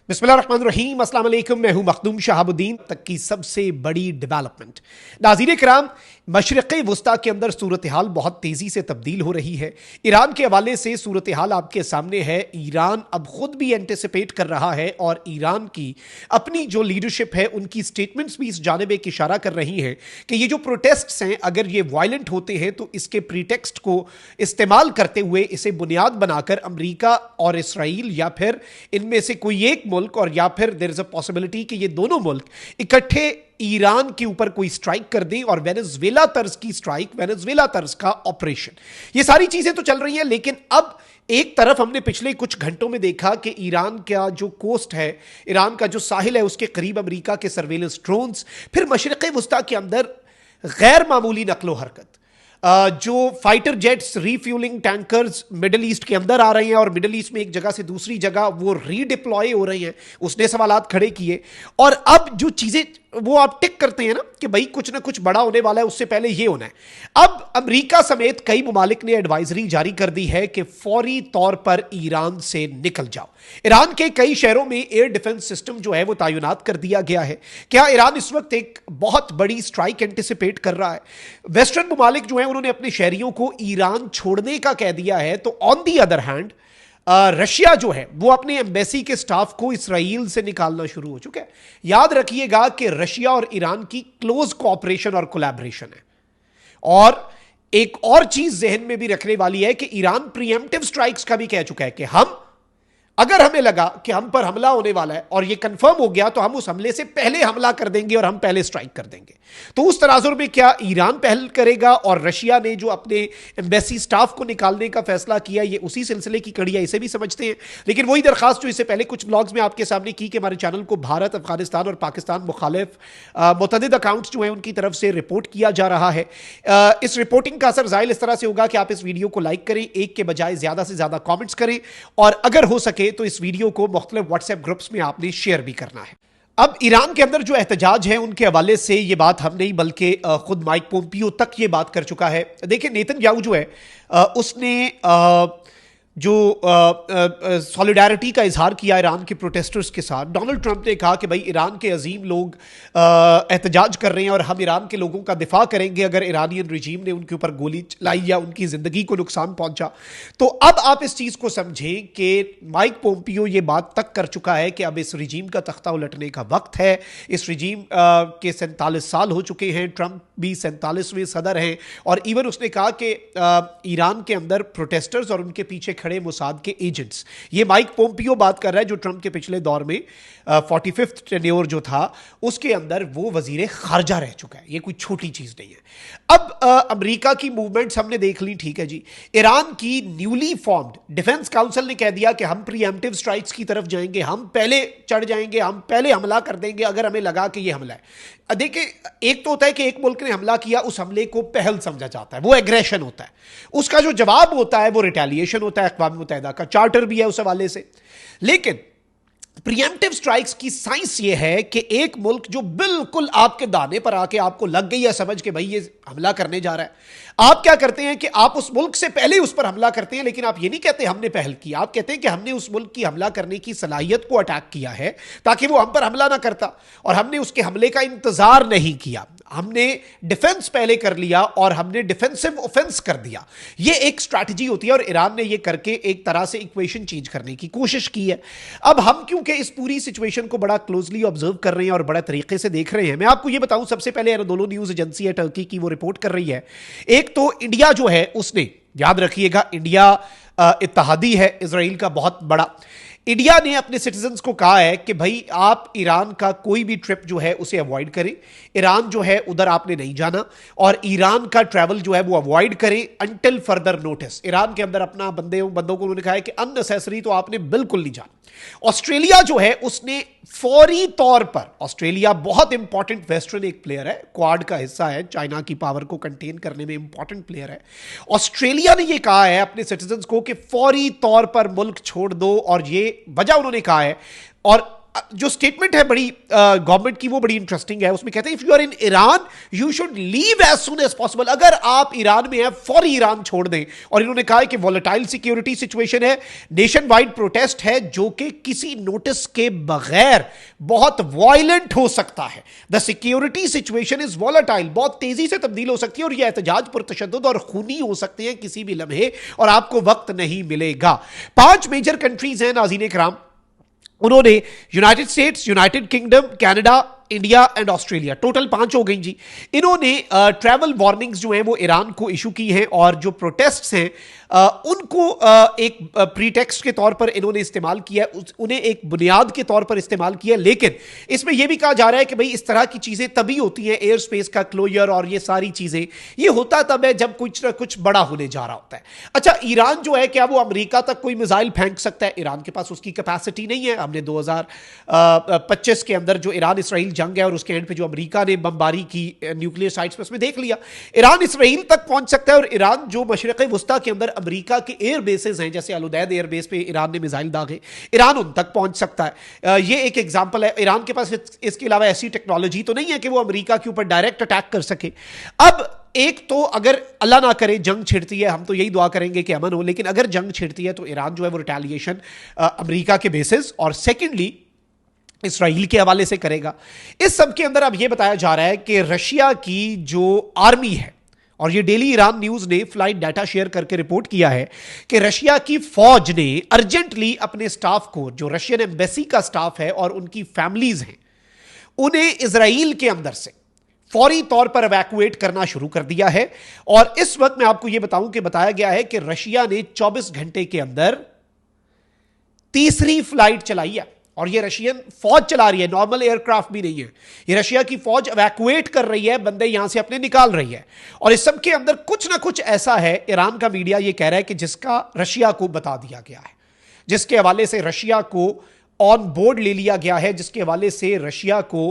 बिस्मिल्लाहिर्रहमानिर्रहीम, अस्सलाम वालेकुम। मैं हूं मखदूम शहाबुद्दीन। तक की सबसे बड़ी डेवलपमेंट, नाज़रीन किराम, मशरिक़ वस्ता के अंदर सूरत हाल बहुत तेज़ी से तब्दील हो रही है। ईरान के हवाले से सूरत हाल आपके सामने है। ईरान अब खुद भी एंटिसिपेट कर रहा है और ईरान की अपनी जो लीडरशिप है उनकी स्टेटमेंट्स भी इस जानिब एक इशारा कर रही हैं कि ये जो प्रोटेस्ट्स हैं अगर ये वायलेंट होते हैं तो इसके प्रीटेक्स्ट को इस्तेमाल करते हुए इसे बुनियाद बनाकर अमरीका और इसराइल या फिर इनमें से कोई एक मुल्क और या फिर देयर इज अ पॉसिबिलिटी कि ये दोनों मुल्क इकट्ठे ईरान के ऊपर कोई स्ट्राइक कर दें और वेनेजुएला तर्ज की स्ट्राइक, वेनेजुएला तर्ज का ऑपरेशन, ये सारी चीजें तो चल रही हैं। लेकिन अब एक तरफ हमने पिछले कुछ घंटों में देखा कि ईरान का जो कोस्ट है, ईरान का जो साहिल है, उसके करीब अमेरिका के सर्वेलेंस ड्रोन्स, फिर मशरिक़ वस्ता के अंदर गैर मामूली नकलो हरकत, जो fighter jets, refuelling tankers middle east के अंदर आ रहे हैं और मिडिल ईस्ट में एक जगह से दूसरी जगह वो रीडिप्लॉय हो रही हैं, उसने सवालात खड़े किए। और अब जो चीजें वो आप टिक करते हैं ना कि भाई कुछ ना कुछ बड़ा होने वाला है, उससे पहले ये होना है। अब अमेरिका समेत कई ममालिक ने एडवाइजरी जारी कर दी है कि फौरी तौर पर ईरान से निकल जाओ। ईरान के कई शहरों में एयर डिफेंस सिस्टम जो है वो तैनात कर दिया गया है। क्या ईरान इस वक्त एक बहुत बड़ी स्ट्राइक एंटिसिपेट कर रहा है? वेस्टर्न ममालिक जो है उन्होंने अपने शहरियों को ईरान छोड़ने का कह दिया है। तो on the other hand Russia जो है वो अपने एम्बेसी के स्टाफ को इसराइल से निकालना शुरू हो चुका है। याद रखिएगा कि रशिया और ईरान की क्लोज कोऑपरेशन और कोलैबोरेशन है। और एक और चीज जहन में भी रखने वाली है कि ईरान प्रीएम्प्टिव स्ट्राइक्स का भी कह चुका है कि हम, अगर हमें लगा कि हम पर हमला होने वाला है और यह कंफर्म हो गया तो हम उस हमले से पहले हमला कर देंगे और हम पहले स्ट्राइक कर देंगे। तो उस तनाजुर में क्या ईरान पहल करेगा और रशिया ने जो अपने एम्बेसी स्टाफ को निकालने का फैसला किया ये उसी सिलसिले की कड़ी है, इसे भी समझते हैं। लेकिन वही दरखास्त जो इससे पहले कुछ ब्लॉग्स में आपके सामने की कि हमारे चैनल को भारत, अफगानिस्तान और पाकिस्तान मुखालिफ मुतअद्दिद अकाउंट्स जो है उनकी तरफ से रिपोर्ट किया जा रहा है। इस रिपोर्टिंग का असर ज़ाहिर इस तरह से होगा कि आप इस वीडियो को लाइक करें, एक के बजाय ज्यादा से ज्यादा कॉमेंट्स करें और अगर हो सके तो इस वीडियो को मुख्तलिफ व्हाट्सएप ग्रुप्स में आपने शेयर भी करना है। अब ईरान के अंदर जो एहतजाज है उनके हवाले से ये बात हम नहीं बल्कि खुद माइक पोम्पियो तक ये बात कर चुका है। देखिए, नेतन्याहू जो है उसने जो सॉलिडारिटी का इजहार किया ईरान के प्रोटेस्टर्स के साथ। डोनाल्ड ट्रंप ने कहा कि भाई ईरान के अजीम लोग एहतजाज कर रहे हैं और हम ईरान के लोगों का दिफा करेंगे अगर ईरानियन रजीम ने उनके ऊपर गोली चलाई या उनकी ज़िंदगी को नुकसान पहुंचा। तो अब आप इस चीज़ को समझें कि माइक पोम्पियो ये बात तक कर चुका है कि अब इस रजीम का तख्ता उलटने का वक्त है। इस रजीम के 47 साल हो चुके हैं, ट्रंप भी 47वें सदर हैं और इवन उसने कहा कि ईरान के अंदर प्रोटेस्टर्स और उनके पीछे खड़े मोसाद के एजेंट्स, ये माइक पोम्पियो बात कर रहा है जो ट्रंप के पिछले दौर में 45th टेन्योर जो था उसके अंदर वो वजीर खारजा रह चुका है। ये कोई छोटी चीज नहीं है। अब अमेरिका की मूवमेंट्स हमने देख ली, ठीक है जी। ईरान की न्यूली फॉर्म्ड डिफेंस काउंसिल ने कह दिया कि हम प्रीएम्प्टिव स्ट्राइक्स की तरफ जाएंगे, हम पहले चढ़ जाएंगे, हम पहले हमला कर देंगे अगर हमें लगा कि ये हमला है। देखिए, एक तो होता है कि एक मुल्क ने हमला किया, उस हमले को पहल समझा जाता है, वो एग्रेशन होता है। उसका जो जवाब होता है वो रिटेलिएशन होता है। अक़वाम मुत्तहिदा का चार्टर भी है उस हवाले से। लेकिन प्रीएम्प्टिव स्ट्राइक्स की साइंस ये है कि एक मुल्क जो बिल्कुल आपके दाने पर आके आपको लग गई है समझ के भाई ये हमला करने जा रहा है, आप क्या करते हैं कि आप उस मुल्क से पहले उस पर हमला करते हैं। लेकिन आप ये नहीं कहते हमने पहल की, आप कहते हैं कि हमने उस मुल्क की हमला करने की सलाहियत को अटैक किया है ताकि वो हम पर हमला ना करता और हमने उसके हमले का इंतजार नहीं किया, हमने डिफेंस पहले कर लिया और हमने डिफेंसिव ऑफेंस कर दिया। ये एक स्ट्रैटेजी होती है और ईरान ने ये करके एक तरह से इक्वेशन चेंज करने की कोशिश की है। अब हम क्योंकि इस पूरी सिचुएशन को बड़ा क्लोजली ऑब्जर्व कर रहे हैं और बड़ा तरीके से देख रहे हैं, मैं आपको ये बताऊं, सबसे पहले एनाडोलू न्यूज एजेंसी है टर्की की, वो रिपोर्ट कर रही है। एक तो इंडिया जो है उसने, याद रखिएगा इंडिया इत्तेहादी है इजराइल का बहुत बड़ा। इंडिया ने अपने सिटीजन्स को कहा है कि भाई आप ईरान का कोई भी ट्रिप जो है उसे अवॉइड करें, ईरान जो है उधर आपने नहीं जाना और ईरान का ट्रैवल जो है वो अवॉइड करें अंटिल फर्दर नोटिस। ईरान के अंदर अपना बंदों को उन्होंने कहा है कि अननेसेसरी तो आपने बिल्कुल नहीं जाना। ऑस्ट्रेलिया जो है उसने फौरी तौर पर, ऑस्ट्रेलिया बहुत इंपॉर्टेंट वेस्टर्न एक प्लेयर है, क्वाड का हिस्सा है, चाइना की पावर को कंटेन करने में इंपॉर्टेंट प्लेयर है। ऑस्ट्रेलिया ने यह कहा है अपने सिटीजन्स को कि फौरी तौर पर मुल्क छोड़ दो और ये वजह उन्होंने कहा है। और जो स्टेटमेंट है बड़ी गवर्नमेंट की वो बड़ी इंटरेस्टिंग है। उसमें कहते हैं if you are in Iran you should leave as soon as possible. अगर आप ईरान में हैं फौरी ईरान छोड़ दें। और इन्होंने कहा है कि वॉलेटाइल सिक्योरिटी सिचुएशन है, नेशन वाइड प्रोटेस्ट है जो कि किसी नोटिस के बगैर बहुत वायलेंट हो सकता है। The security situation is volatile, बहुत तेजी से तब्दील हो सकती है और यह एहतजाज पुरतशद्दुद और खूनी हो सकते हैं किसी भी लम्हे और आपको वक्त नहीं मिलेगा। 5 मेजर कंट्रीज हैं नाज़रीन किराम, उन्होंने United states, United kingdom, Canada, India and Australia, total 5 हो गई जी। इन्होंने ट्रैवल वार्निंग्स जो हैं वो ईरान को इशू की हैं और जो प्रोटेस्ट्स हैं उनको एक प्रीटेक्स्ट के तौर पर इन्होंने इस्तेमाल किया, उन्हें एक बुनियाद के तौर पर इस्तेमाल किया। लेकिन इसमें यह भी कहा जा रहा है कि भाई इस तरह की चीजें तभी होती हैं, एयर स्पेस का क्लोजर और ये सारी चीजें, ये होता तब है जब कुछ ना कुछ बड़ा होने जा रहा होता है। अच्छा, ईरान जो है क्या वो अमेरिका तक कोई मिसाइल फेंक सकता है? ईरान के पास उसकी कैपेसिटी नहीं है। हमने 2025 के अंदर जो ईरान इसराइल जंग है और उसके एंड पे जो अमेरिका ने बमबारी की न्यूक्लियर साइट्स पे, उसमें देख लिया ईरान इसराइल तक पहुंच सकता है। और ईरान जो मशरिक़ वुस्ता के अंदर अमेरिका के एयर बेसेस हैं, जैसे अल-उदैद एयर बेस पे ईरान ने मिसाइल दागे, ईरान उन तक पहुंच सकता है। ये एक एग्जांपल है। ईरान के पास इसके अलावा ऐसी टेक्नोलॉजी तो नहीं है कि वो अमेरिका के ऊपर डायरेक्ट अटैक कर सके। अब एक तो अगर अल्लाह ना करे जंग छिड़ती है, हम तो यही दुआ करेंगे कि अमन हो, लेकिन अगर जंग छिड़ती है तो ईरान जो है वो रिटेलिएशन अमेरिका के बेसिस और सेकेंडली इसराइल के हवाले से करेगा। इस सब के अंदर अब यह बताया जा रहा है कि रशिया की जो आर्मी है, और ये डेली ईरान न्यूज ने फ्लाइट डाटा शेयर करके रिपोर्ट किया है कि रशिया की फौज ने अर्जेंटली अपने स्टाफ को, जो रशियन एम्बेसी का स्टाफ है और उनकी फैमिलीज हैं, उन्हें इसराइल के अंदर से फौरी तौर पर इवैक्यूएट करना शुरू कर दिया है। और इस वक्त मैं आपको यह बताऊं कि बताया गया है कि रशिया ने 24 घंटे के अंदर तीसरी फ्लाइट चलाई है और ये रशियन फौज चला रही है, नॉर्मल एयरक्राफ्ट भी नहीं है। ये रशिया की फौज इवैक्यूएट कर रही है, बंदे यहां से अपने निकाल रही है। और इस सब के अंदर कुछ ना कुछ ऐसा है, ईरान का मीडिया ये कह रहा है कि जिसका रशिया को बता दिया गया है, जिसके हवाले से रशिया को ऑन बोर्ड ले लिया गया है, जिसके हवाले से रशिया को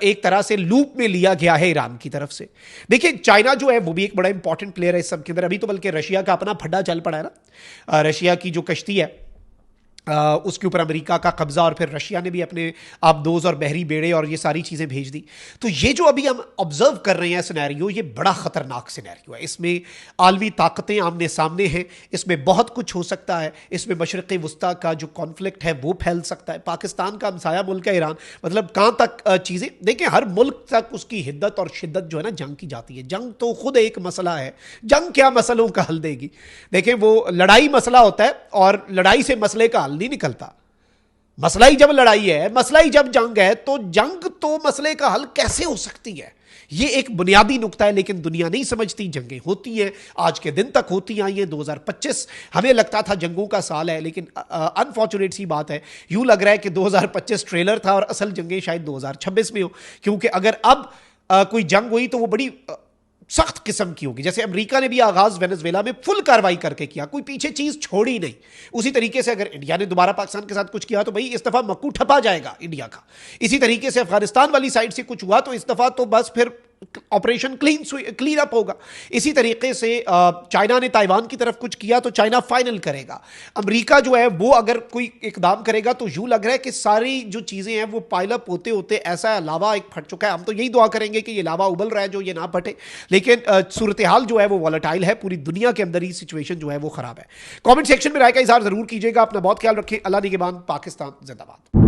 एक तरह से लूप में लिया गया है ईरान की तरफ से। देखिए, चाइना जो है वो भी एक बड़ा इंपॉर्टेंट प्लेयर है इस सब के अंदर। अभी तो बल्कि रशिया का अपना फड्डा चल पड़ा है ना, रशिया की जो कश्ती है उसके ऊपर अमेरिका का कब्जा, और फिर रशिया ने भी अपने आबदोज और बहरी बेड़े और ये सारी चीज़ें भेज दी। तो ये जो अभी हम ऑब्जर्व कर रहे हैं सिनेरियो, ये बड़ा ख़तरनाक सिनेरियो है। इसमें आलमी ताकतें आमने सामने हैं, इसमें बहुत कुछ हो सकता है। इसमें मशरिक़ वुस्ता का जो कॉन्फ्लिक्ट है वो फैल सकता है। पाकिस्तान का हमसाया मुल्क है ईरान, मतलब कहाँ तक चीज़ें, देखें हर मुल्क तक उसकी हिद्दत और शिद्दत जो है ना जंग की जाती है। जंग तो खुद एक मसला है, जंग क्या मसलों का हल देगी। देखें, वो लड़ाई मसला होता है और लड़ाई से मसले का नहीं निकलता। मसला ही जब लड़ाई है, मसला ही जब जंग है, तो जंग तो मसले का हल कैसे हो सकती है? ये एक बुनियादी नुक्ता है, लेकिन दुनिया नहीं समझती। जंगें होती हैं, आज के दिन तक होती आई हैं। 2025 हमें लगता था जंगों का साल है, लेकिन अनफॉर्चुनेट सी बात है, यूं लग रहा है कि 2025 ट्रेलर था और असल जंगें शायद 2026 में हो। क्योंकि अगर अब कोई जंग हुई तो वो बड़ी सख्त किस्म की होगी। जैसे अमेरिका ने भी आगाज वेनेजुएला में फुल कार्रवाई करके किया, कोई पीछे चीज छोड़ी नहीं। उसी तरीके से अगर इंडिया ने दोबारा पाकिस्तान के साथ कुछ किया तो भाई इस दफा मक्कू ठपा जाएगा इंडिया का। इसी तरीके से अफगानिस्तान वाली साइड से कुछ हुआ तो इस दफा तो बस फिर ऑपरेशन क्लीन अप होगा। इसी तरीके से चाइना ने ताइवान की तरफ कुछ किया तो चाइना फाइनल करेगा। अमेरिका जो है वो अगर कोई इकदाम करेगा तो यूं लग रहा है कि सारी जो चीजें हैं वो पाइलअप होते होते ऐसा लावा एक फट चुका है। हम तो यही दुआ करेंगे कि ये लावा उबल रहा है जो ये ना फटे, लेकिन सूरत हाल जो है वो वॉलेटाइल है। पूरी दुनिया के अंदर ही सिचुएशन जो है वो खराब है। कॉमेंट सेक्शन में राय का इजहार जरूर कीजिएगा। अपना बहुत ख्याल रखें। अल्लाह निगहबान। पाकिस्तान जिंदाबाद।